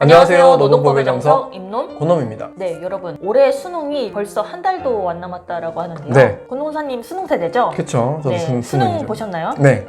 안녕하세요. 노동법의 정석 임논 권놈입니다. 네, 여러분 올해 수능이 벌써 한 달도 안 남았다라고 하는데요. 네. 권동사님 수능 세대죠? 그쵸. 저도 네. 수능 수능이죠. 보셨나요? 네.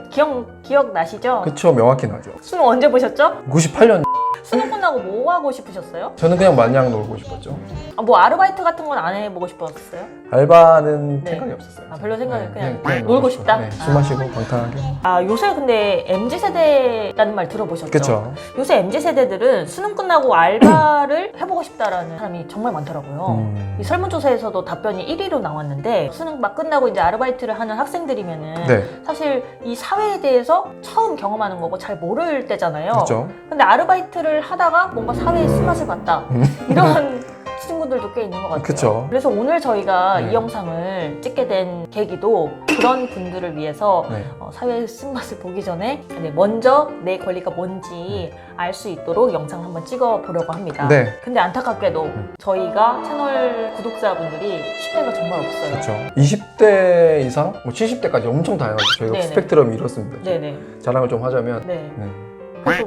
기억 나시죠? 그쵸. 명확히 나죠. 수능 언제 보셨죠? 98년 수능 끝나고 뭐 하고 싶으셨어요? 저는 그냥 마냥 놀고 싶었죠. 뭐 아르바이트 같은 건 안 해보고 싶었어요? 알바는 네. 생각이 없었어요. 별로 생각이 네, 그냥 놀고 싶다? 네, 술 마시고 방탕하게. 요새 근데 MZ세대라는 말 들어보셨죠? 그쵸. 요새 MZ세대들은 수능 끝나고 알바를 해보고 싶다라는 사람이 정말 많더라고요. 이 설문조사에서도 답변이 1위로 나왔는데 수능 막 끝나고 이제 아르바이트를 하는 학생들이면은 네. 사실 이 사회에 대해서 처음 경험하는 거고 잘 모를 때잖아요. 그쵸. 근데 아르바이트를 하다가 뭔가 사회의 쓴맛을 봤다. 이런 친구들도 꽤 있는 것 같아요. 그쵸. 그래서 오늘 저희가 네. 이 영상을 찍게 된 계기도 그런 분들을 위해서 네. 사회의 쓴맛을 보기 전에 먼저 내 권리가 뭔지 알 수 있도록 영상 한번 찍어 보려고 합니다. 네. 근데 안타깝게도 저희가 채널 구독자분들이 10대가 정말 없어요. 그쵸. 20대 이상? 뭐 70대까지 엄청 다양하죠. 저희가 네네. 스펙트럼이 이렇습니다. 네네. 자랑을 좀 하자면. 네. 네. 그래서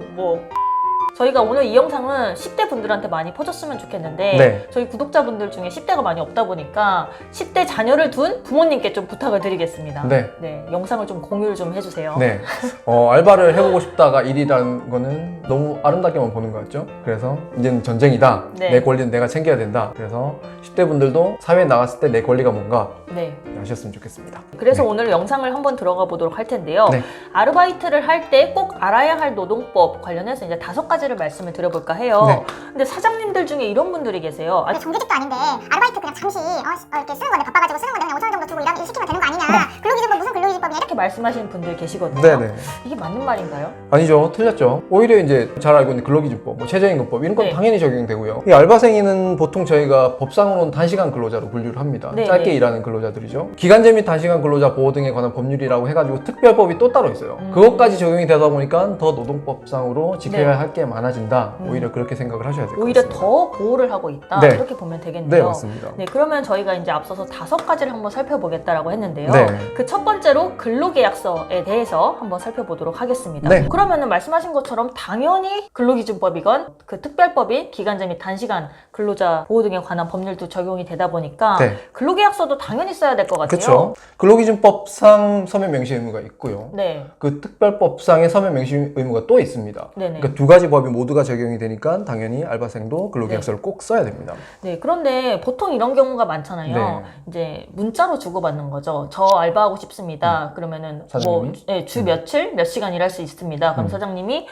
저희가 오늘 이 영상은 10대 분들한테 많이 퍼졌으면 좋겠는데 네. 저희 구독자분들 중에 10대가 많이 없다 보니까 10대 자녀를 둔 부모님께 좀 부탁을 드리겠습니다. 네. 영상을 좀 공유를 좀 해주세요. 네. 알바를 해보고 싶다가 일이라는 거는 너무 아름답게만 보는 것 같죠? 그래서 이제는 전쟁이다. 네. 내 권리는 내가 챙겨야 된다. 그래서 10대 분들도 사회에 나갔을 때 내 권리가 뭔가 네. 아셨으면 좋겠습니다. 그래서 네. 오늘 영상을 한번 들어가 보도록 할 텐데요. 네. 아르바이트를 할 때 꼭 알아야 할 노동법 관련해서 이제 5가지를 말씀을 드려볼까 해요. 네. 근데 사장님들 중에 이런 분들이 계세요. 정규직도 아닌데 아르바이트 그냥 잠시 이렇게 쓰는 건데 바빠가지고 쓰는 건데 그냥 5천 원 정도 주고 일하면 시키면 되는 거 아니냐. 근로기준법 무슨 근로기준법이냐. 이렇게 말씀하시는 분들 계시거든요. 네네. 이게 맞는 말인가요? 아니죠. 틀렸죠. 오히려 이제 잘 알고 있는 근로기준법, 뭐 최저임금법 이런 건 네. 당연히 적용되고요. 이 알바생이는 보통 저희가 법상으로는 단시간 근로자로 분류를 합니다. 네, 짧게 네. 일하는 근로자들이죠. 기간제 및 단시간 근로자 보호 등에 관한 법률이라고 해가지고 특별법이 또 따로 있어요. 그것까지 적용이 되다 보니까 더 노동법상으로 지켜야 네. 할 게 많아진다. 오히려 그렇게 생각을 하셔야 될 것 오히려 같습니다. 더 보호를 하고 있다. 네. 이렇게 보면 되겠네요. 네, 맞습니다. 네, 그러면 저희가 이제 앞서서 5가지를 한번 살펴보겠다라고 했는데요. 네. 그 첫 번째로 근로계약서에 대해서 한번 살펴보도록 하겠습니다. 네. 그러면은 말씀하신 것처럼 당연히 근로기준법이건 그 특별법인 기간제 및 단시간 근로자 보호 등에 관한 법률도 적용이 되다 보니까 네. 근로계약서도 당연히 써야 될 것 같아요. 그렇죠. 근로기준법상 서면 명시 의무가 있고요. 네. 그 특별법상의 서면 명시 의무가 또 있습니다. 네네. 그러니까 2가지 법이 모두가 적용이 되니까 당연히 알바생도 근로계약서를 꼭 써야 됩니다. 네, 그런데 보통 이런 경우가 많잖아요. 네. 이제 문자로 주고받는 거죠. 저 알바하고 싶습니다. 그러면은 사장님이? 주 며칠 몇 시간 일할 수 있습니다. 그럼 사장님이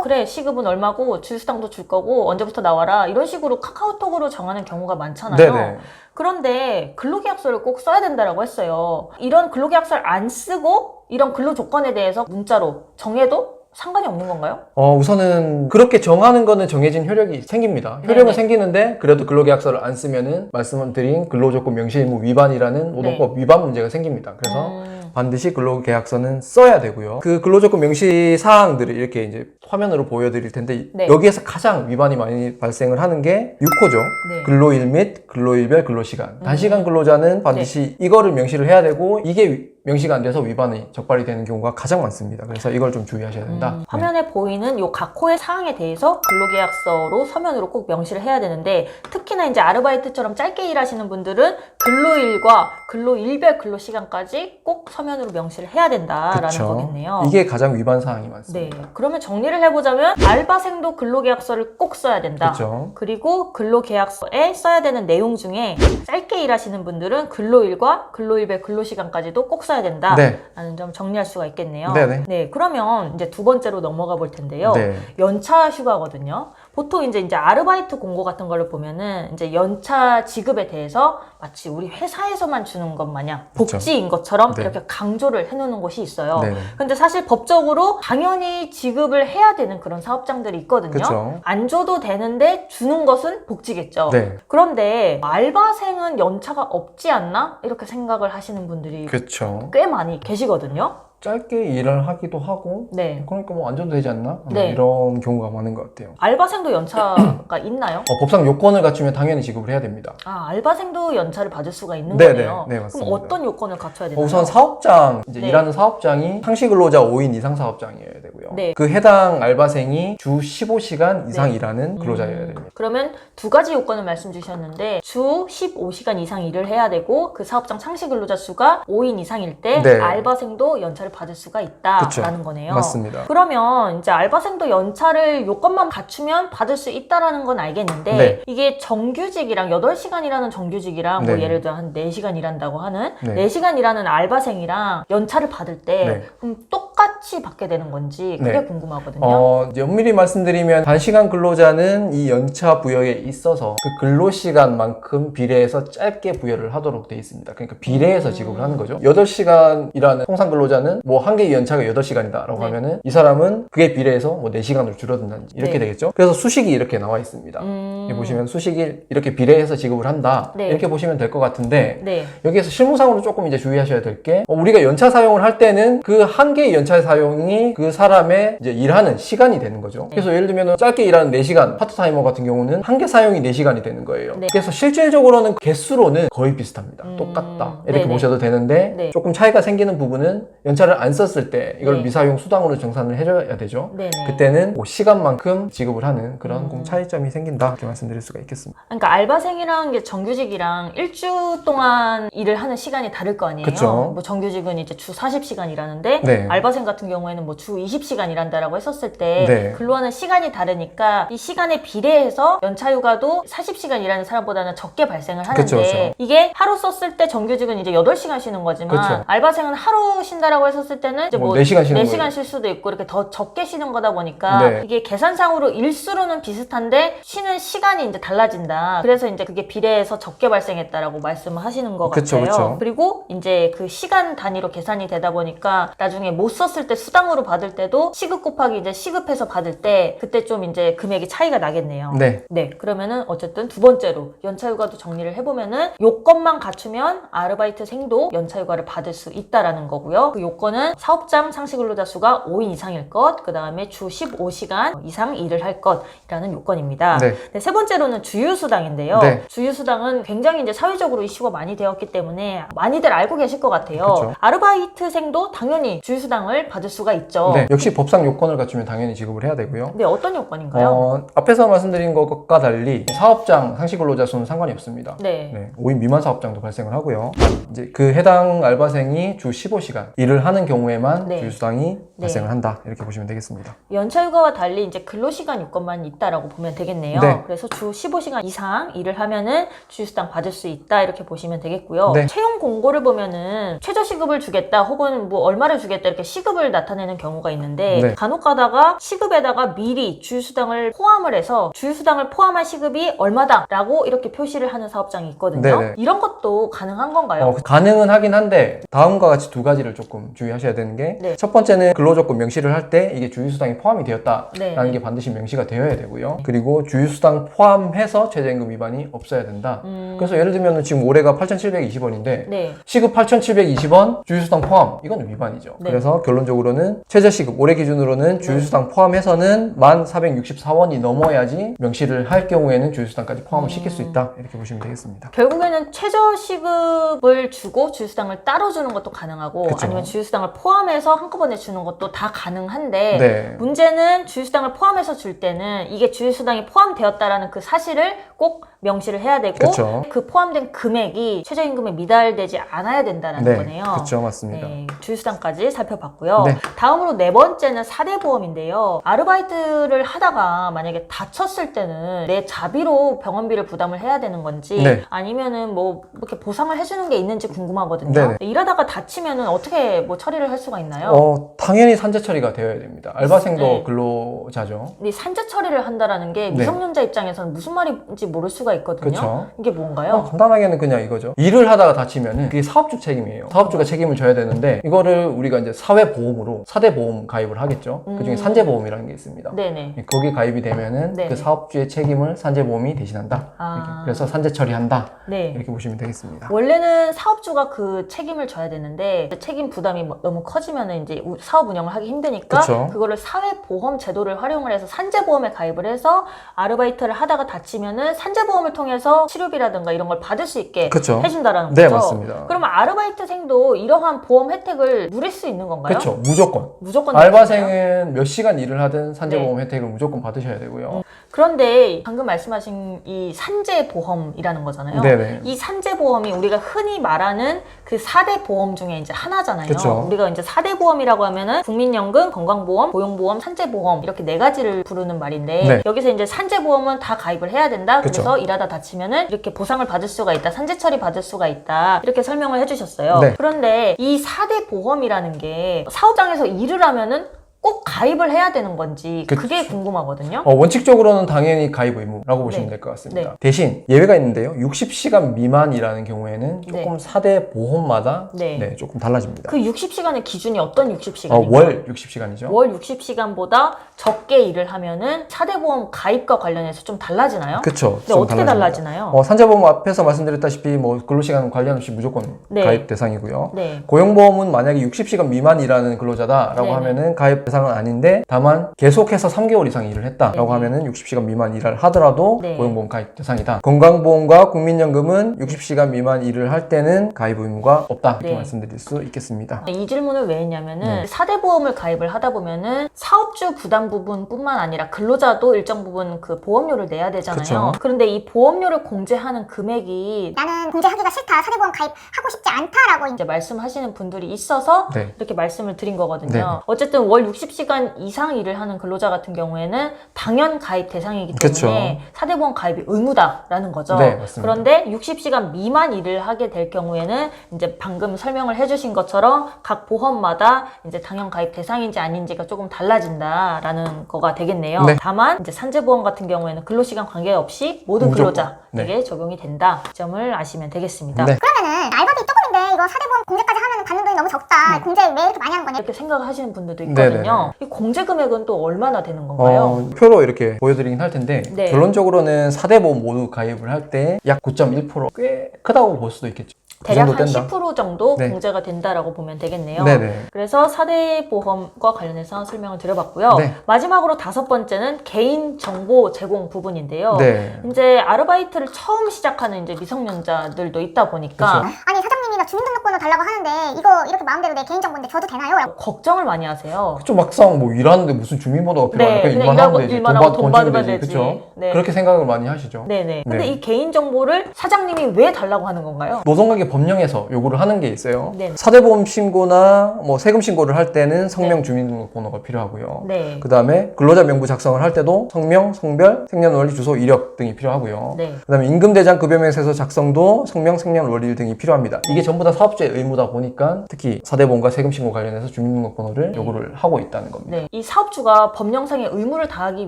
그래 시급은 얼마고 주휴수당도 줄 거고 언제부터 나와라 이런 식으로 카카오톡으로 정하는 경우가 많잖아요. 네네. 그런데 근로계약서를 꼭 써야 된다라고 했어요. 이런 근로계약서를 안 쓰고 이런 근로 조건에 대해서 문자로 정해도 상관이 없는 건가요? 우선은 그렇게 정하는 거는 정해진 효력이 생깁니다. 효력은 네네. 생기는데 그래도 근로계약서를 안 쓰면은 말씀드린 근로조건 명시의무 위반이라는 노동법 위반 문제가 생깁니다. 그래서 반드시 근로계약서는 써야 되고요. 그 근로조건 명시 사항들을 이렇게 이제 화면으로 보여드릴 텐데 네. 여기에서 가장 위반이 많이 발생을 하는 게 6호죠. 네. 근로일 및 근로일별 근로시간. 단시간 근로자는 반드시 이거를 명시를 해야 되고 이게 명시가 안 돼서 위반이 적발이 되는 경우가 가장 많습니다. 그래서 이걸 좀 주의하셔야 된다. 네. 화면에 보이는 요 각호의 사항에 대해서 근로계약서로 서면으로 꼭 명시를 해야 되는데 특히나 이제 아르바이트처럼 짧게 일하시는 분들은 근로일과 근로일별 근로시간까지 꼭 서면으로 명시를 해야 된다라는 그쵸. 거겠네요. 이게 가장 위반 사항이 많습니다. 네. 그러면 정리를 해보자면 알바생도 근로계약서를 꼭 써야 된다. 그렇죠. 그리고 근로계약서에 써야 되는 내용 중에 짧게 일하시는 분들은 근로일과 근로일별 근로시간까지도 꼭 써야 된다. 네. 라는 점 정리할 수가 있겠네요. 네네. 네, 그러면 이제 2번째로 넘어가 볼 텐데요. 네. 연차 휴가거든요. 보통 이제 아르바이트 공고 같은 걸로 보면은 이제 연차 지급에 대해서 마치 우리 회사에서만 주는 것 마냥 그쵸. 복지인 것처럼 네. 이렇게 강조를 해놓는 곳이 있어요. 네네. 근데 사실 법적으로 당연히 지급을 해야 되는 그런 사업장들이 있거든요. 그쵸. 안 줘도 되는데 주는 것은 복지겠죠. 네. 그런데 알바생은 연차가 없지 않나? 이렇게 생각을 하시는 분들이 그렇죠. 꽤 많이 계시거든요. 짧게 일을 하기도 하고 네. 그러니까 뭐 안 줘도 되지 않나? 네. 이런 경우가 많은 것 같아요. 알바생도 연차가 있나요? 법상 요건을 갖추면 당연히 지급을 해야 됩니다. 알바생도 연차를 받을 수가 있는 네네. 거네요. 네, 그럼 맞습니다. 어떤 요건을 갖춰야 되나요? 우선 사업장, 이제 네. 일하는 사업장이 상시 근로자 5인 이상 사업장이어야 되고요. 네. 그 해당 알바생이 주 15시간 이상 네. 일하는 근로자여야 됩니다. 그러면 두 가지 요건을 말씀 주셨는데 주 15시간 이상 일을 해야 되고 그 사업장 상시 근로자 수가 5인 이상일 때 네. 알바생도 연차를 받을 수가 있다라는 그쵸. 거네요. 맞습니다. 그러면 이제 알바생도 연차를 요건만 갖추면 받을 수 있다라는 건 알겠는데 네. 이게 정규직이랑 8시간 일하는 정규직이랑 뭐 네. 예를 들어 한 4시간 일한다고 하는 네. 4시간 일하는 알바생이랑 연차를 받을 때 네. 그럼 똑같이 받게 되는 건지 그게 네. 궁금하거든요. 이제 엄밀히 말씀드리면 단시간 근로자는 이 연차 부여에 있어서 그 근로시간만큼 비례해서 짧게 부여를 하도록 돼 있습니다. 그러니까 비례해서 지급을 하는 거죠. 8시간 일하는 통상 근로자는 뭐 한 개의 연차가 8시간이다라고 네. 하면은 이 사람은 그게 비례해서 뭐 4시간으로 줄어든다든지 이렇게 네. 되겠죠. 그래서 수식이 이렇게 나와 있습니다. 여기 보시면 수식이 이렇게 비례해서 지급을 한다. 네. 이렇게 보시면 될 것 같은데 네. 여기에서 실무상으로 조금 이제 주의하셔야 될 게 우리가 연차 사용을 할 때는 그 한 개의 연차 사용이 그 사람의 이제 일하는 시간이 되는 거죠. 그래서 예를 들면 짧게 일하는 4시간 파트타이머 같은 경우는 한 개 사용이 4시간이 되는 거예요. 네. 그래서 실질적으로는 개수로는 거의 비슷합니다. 똑같다. 이렇게 네네. 보셔도 되는데 네. 조금 차이가 생기는 부분은 연차를 안 썼을 때 이걸 네. 미사용 수당으로 정산을 해줘야 되죠. 네네. 그때는 뭐 시간만큼 지급을 하는 그런 공 차이점이 생긴다. 이렇게 말씀드릴 수가 있겠습니다. 그러니까 알바생이랑 게 정규직이랑 일주 동안 일을 하는 시간이 다를 거 아니에요. 그쵸. 뭐 정규직은 이제 주 40시간 일하는데 네. 알바생 같은 경우에는 뭐 주 20시간 일한다라고 했었을 때 네. 근로하는 시간이 다르니까 이 시간에 비례해서 연차휴가도 40시간 일하는 사람보다는 적게 발생을 하는데 그쵸, 그쵸. 이게 하루 썼을 때 정규직은 이제 8시간 쉬는 거지만 그쵸. 알바생은 하루 쉰다라고 했었을 때는 이제 뭐 뭐 4시간 쉬는 4시간 거예요. 쉴 수도 있고 이렇게 더 적게 쉬는 거다 보니까 네. 이게 계산상으로 일수로는 비슷한데 쉬는 시간이 이제 달라진다. 그래서 이제 그게 비례해서 적게 발생했다라고 말씀을 하시는 것 그쵸, 같아요. 그쵸. 그리고 이제 그 시간 단위로 계산이 되다 보니까 나중에 못 썼을 때 수당으로 받을 때도 시급 곱하기 이제 시급해서 받을 때 그때 좀 이제 금액이 차이가 나겠네요. 네. 네, 그러면은 어쨌든 두 번째로 연차휴가도 정리를 해보면은 요건만 갖추면 아르바이트생도 연차휴가를 받을 수 있다라는 거고요. 그 요건은 사업장 상시근로자 수가 5인 이상일 것, 그 다음에 주 15시간 이상 일을 할 것이라는 요건입니다. 네. 네, 세 번째로는 주휴수당인데요. 네. 주휴수당은 굉장히 이제 사회적으로 이슈가 많이 되었기 때문에 많이들 알고 계실 것 같아요. 그쵸. 아르바이트생도 당연히 주휴수당을 받을 수가 있죠. 네. 역시 법상 요건을 갖추면 당연히 지급을 해야 되고요. 네, 어떤 요건인가요? 앞에서 말씀드린 것과 달리 사업장 상시근로자 수는 상관이 없습니다. 네. 네, 5인 미만 사업장도 발생을 하고요. 이제 그 해당 알바생이 주 15시간 일을 하는 경우에만 네. 주휴수당이 발생을 한다. 이렇게 보시면 되겠습니다. 연차휴가와 달리 이제 근로시간 요건만 있다라고 보면 되겠네요. 네. 그래서 주 15시간 이상 일을 하면은 주휴수당 받을 수 있다 이렇게 보시면 되겠고요. 네. 채용 공고를 보면은 최저시급을 주겠다 혹은 뭐 얼마를 주겠다 이렇게 시급을 나타내는 경우가 있는데 네. 간혹 가다가 시급에다가 미리 주휴수당을 포함을 해서 주휴수당을 포함한 시급이 얼마다라고 이렇게 표시를 하는 사업장이 있거든요. 네네. 이런 것도 가능한 건가요? 가능은 하긴 한데 다음과 같이 두 가지를 조금 주의하셔야 되는 게 첫 네. 번째는 근로조건 명시를 할 때 이게 주휴수당이 포함이 되었다라는 네. 게 반드시 명시가 되어야 되고요. 그리고 주휴수당 포함해서 최저임금 위반이 없어야 된다. 그래서 예를 들면 지금 올해가 8,720원인데 네. 시급 8,720원, 주휴수당 포함. 이건 위반이죠. 네. 그래서 결론적으로는 최저시급, 올해 기준으로는 주휴수당 포함해서는 1,464원이 넘어야지 명시를 할 경우에는 주휴수당까지 포함을 시킬 수 있다. 이렇게 보시면 되겠습니다. 결국에는 최저시급을 주고 주휴수당을 따로 주는 것도 가능하고 그쵸. 아니면 주휴수당을 포함해서 한꺼번에 주는 것도 다 가능한데 네. 문제는 주휴수당을 포함해서 줄 때는 이게 주휴수당이 포함되었다라는 그 사실을 꼭 명시를 해야 되고 그쵸. 그 포함된 금액이 최저임금에 미달되지 않아야 된다는 네. 거네요. 그렇죠. 맞습니다. 네, 주휴수당까지 살펴봤고요. 네. 다음으로 네 번째는 사대보험인데요. 아르바이트를 하다가 만약에 다쳤을 때는 내 자비로 병원비를 부담을 해야 되는 건지 네. 아니면은 뭐 이렇게 보상을 해주는 게 있는지 궁금하거든요. 네네. 일하다가 다치면은 어떻게 뭐 처리를 할 수가 있나요? 당연히 산재 처리가 되어야 됩니다. 알바생도 네. 근로자죠. 근데 산재 처리를 한다라는 게 네. 미성년자 입장에서는 무슨 말인지 모를 수가 있거든요. 그쵸. 이게 뭔가요? 간단하게는 그냥 이거죠. 일을 하다가 다치면은 그게 사업주 책임이에요. 사업주가 책임을 져야 되는데 이거를 우리가 이제 사회보험으로 사대보험 가입을 하겠죠. 그중에 산재보험이라는 게 있습니다. 네네. 거기 가입이 되면은 네. 그 사업주의 책임을 산재보험이 대신한다. 아. 이렇게. 그래서 산재 처리한다. 네. 이렇게 보시면 되겠습니다. 원래는 사업주가 그 책임을 져야 되는데 책임 부담이 너무 커지면 이제 사업 운영을 하기 힘드니까 그쵸. 그거를 사회보험 제도를 활용을 해서 산재보험에 가입을 해서 아르바이트를 하다가 다치면은 산재보험을 통해서 치료비라든가 이런 걸 받을 수 있게 그쵸. 해준다라는 네, 거죠. 맞습니다. 그러면 아르바이트생도 이러한 보험 혜택을 누릴 수 있는 건가요? 그렇죠. 무조건. 무조건 알바생은 몇 시간 일을 하든 산재보험 혜택을 무조건 받으셔야 되고요. 그런데 방금 말씀하신 이 산재보험이라는 거잖아요. 네네. 이 산재보험이 우리가 흔히 말하는 그 4대 보험 중에 이제 하나잖아요. 그쵸. 우리가 이제 4대 보험이라고 하면은 국민연금, 건강보험, 고용보험, 산재보험 이렇게 4가지를 부르는 말인데 네. 여기서 이제 산재보험은 다 가입을 해야 된다. 그쵸. 그래서 일하다 다치면은 이렇게 보상을 받을 수가 있다. 산재 처리 받을 수가 있다. 이렇게 설명을 해주셨어요. 네. 그런데 이 4대 보험이라는 게 사업장에서 일을 하면은 꼭 가입을 해야 되는 건지 그게 궁금하거든요. 원칙적으로는 당연히 가입 의무라고 보시면 네. 될 것 같습니다. 네. 대신 예외가 있는데요. 60시간 미만이라는 경우에는 조금 4대 보험마다 네. 조금 달라집니다. 그 60시간의 기준이 어떤 60시간인가요? 월 60시간이죠. 월 60시간보다 적게 일을 하면은 4대 보험 가입과 관련해서 좀 달라지나요? 그렇죠. 근데 어떻게 달라지나요? 산재보험 앞에서 말씀드렸다시피 뭐 근로시간 관련 없이 무조건 네. 가입 대상이고요. 네. 고용보험은 만약에 60시간 미만이라는 근로자다라고 네네. 하면은 가입 대상은 아닌데 다만 계속해서 3개월 이상 일을 했다라고 네네. 하면은 60시간 미만 일을 하더라도 네. 고용보험 가입 대상이다. 건강보험과 국민연금은 60시간 미만 일을 할 때는 가입 의무가 없다 이렇게 네. 말씀드릴 수 있겠습니다. 이 질문을 왜 했냐면은 네. 4대 보험을 가입을 하다 보면은 사업주 부담 부분뿐만 아니라 근로자도 일정 부분 그 보험료를 내야 되잖아요. 그쵸. 그런데 이 보험료를 공제하는 금액이 나는 공제하기가 싫다, 사대보험 가입하고 싶지 않다라고 이제 말씀하시는 분들이 있어서 네. 이렇게 말씀을 드린 거거든요. 네. 어쨌든 월 60시간 이상 일을 하는 근로자 같은 경우에는 당연 가입 대상이기 때문에 그쵸. 4대 보험 가입이 의무다라는 거죠. 네, 맞습니다. 그런데 60시간 미만 일을 하게 될 경우에는 이제 방금 설명을 해주신 것처럼 각 보험마다 이제 당연 가입 대상인지 아닌지가 조금 달라진다라는 거가 되겠네요. 네. 다만 이제 산재보험 같은 경우에는 근로시간 관계없이 모든 무조건. 근로자에게 네. 적용이 된다. 이 점을 아시면 되겠습니다. 네. 그러면은 알바비 조금인데 이거 사대보험 공제까지 하면 받는 돈이 너무 적다. 공제 왜 이렇게 많이 하는 거냐? 이렇게 생각하시는 분들도 있거든요. 이 공제 금액은 또 얼마나 되는 건가요? 표로 이렇게 보여드리긴 할 텐데 네. 결론적으로는 4대 보험 모두 가입을 할 때 약 9.1% 꽤 크다고 볼 수도 있겠죠. 그 대략 정도 한 뗀다. 10% 정도 네. 공제가 된다라고 보면 되겠네요. 네네. 그래서 4대 보험과 관련해서 설명을 드려봤고요. 네. 마지막으로 5번째는 개인 정보 제공 부분인데요. 네. 이제 아르바이트를 처음 시작하는 이제 미성년자들도 있다 보니까 그렇죠. 아니 사장님이 나 주민등록번호 달라고 하는데 이거 이렇게 마음대로 내 개인정보인데 줘도 되나요? 걱정을 많이 하세요. 좀 막상 뭐 일하는데 무슨 주민번호가 필요하니까 네, 그냥 일만 일하고 하면 되지. 일만 하고 돈 돈 받으면 주면 되지. 그렇죠? 네. 그렇게 생각을 많이 하시죠. 네네. 근데 네. 이 개인 정보를 사장님이 왜 달라고 하는 건가요? 노동관계 법령에서 요구를 하는 게 있어요. 네. 사대보험 신고나 뭐 세금 신고를 할 때는 성명 네. 주민등록번호가 필요하고요. 네. 그 다음에 근로자 명부 작성을 할 때도 성명, 성별, 생년월일, 주소, 이력 등이 필요하고요. 네. 그 다음에 임금대장 급여명세서 작성도 성명, 생년월일 등이 필요합니다. 이게 전부 다 사업주의 의무다 보니까 특히 사대보험과 세금 신고 관련해서 주민등록번호를 네. 요구를 하고 있다는 겁니다. 네. 이 사업주가 법령상의 의무를 다하기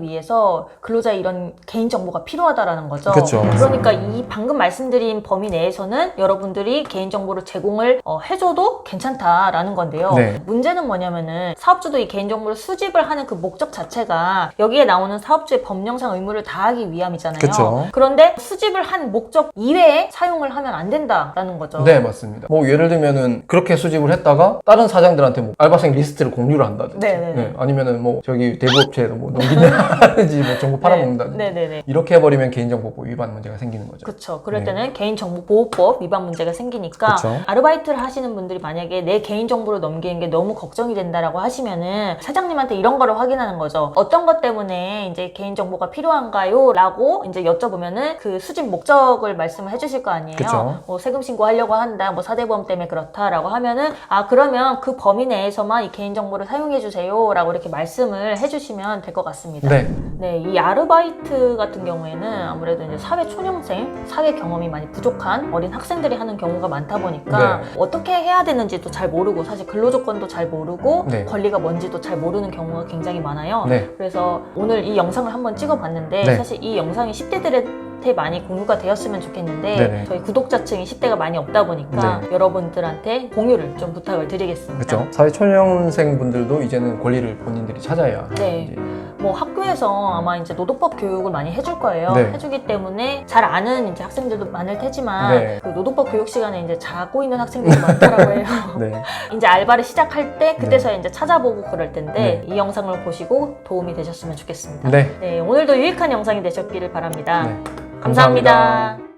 위해서 근로자의 이런 개인정보가 필요하다라는 거죠. 그쵸. 그러니까 이 방금 말씀드린 범위 내에서는 여러분들이 개인정보를 제공을 해줘도 괜찮다라는 건데요. 네. 문제는 뭐냐면은 사업주도 이 개인정보를 수집을 하는 그 목적 자체가 여기에 나오는 사업주의 법령상 의무를 다하기 위함이잖아요. 그쵸. 그런데 수집을 한 목적 이외에 사용을 하면 안 된다라는 거죠. 네, 맞습니다. 뭐 예를 들면은 그렇게 수집을 했다가 다른 사장들한테 뭐 알바생 리스트를 공유를 한다든지, 네네네. 아니면은 뭐 저기 대부업체에도 뭐 넘긴다든지 뭐 정보 팔아먹는다든지 네네네. 이렇게 해버리면 개인정보법 위반 문제가 생기는 거죠. 그렇죠. 그럴 네. 때는 개인정보보호법 위반 문제가 생기니까 그쵸. 아르바이트를 하시는 분들이 만약에 내 개인정보를 넘기는 게 너무 걱정이 된다라고 하시면은 사장님한테 이런 거를 확인하는 거죠. 어떤 것 때문에 이제 개인정보가 필요한가요? 라고 이제 여쭤보면은 그 수집 목적을 말씀을 해주실 거 아니에요. 그쵸. 뭐 세금 신고하려고 한다, 뭐 사대보험 때문에 그렇다라고 하면은 그러면 그 범위 내에서만 이 개인정보를 사용해 주세요 라고 이렇게 말씀을 해주시면 될 것 같습니다. 네. 네, 이 아르바이트 같은 경우에는 아무래도 이제 사회 초년생, 사회 경험이 많이 부족한 어린 학생들이 하는 경우가 많다 보니까 네. 어떻게 해야 되는지도 잘 모르고 사실 근로조건도 잘 모르고 네. 권리가 뭔지도 잘 모르는 경우가 굉장히 많아요. 네. 그래서 오늘 이 영상을 한번 찍어봤는데 네. 사실 이 영상이 10대들한테 많이 공유가 되었으면 좋겠는데 네네. 저희 구독자층이 10대가 많이 없다 보니까 여러분들한테 공유를 좀 부탁을 드리겠습니다. 그렇죠. 사회초년생 분들도 이제는 권리를 본인들이 찾아야 네. 이제 뭐 학교에서 아마 이제 노동법 교육을 많이 해줄 거예요. 네. 해주기 때문에 잘 아는 이제 학생들도 많을 테지만 네. 그 노동법 교육 시간에 이제 자고 있는 학생들이 많더라고 해요. 네. 이제 알바를 시작할 때 그때서야 이제 찾아보고 그럴 텐데 네. 이 영상을 보시고 도움이 되셨으면 좋겠습니다. 네. 네, 오늘도 유익한 영상이 되셨기를 바랍니다. 네. 감사합니다.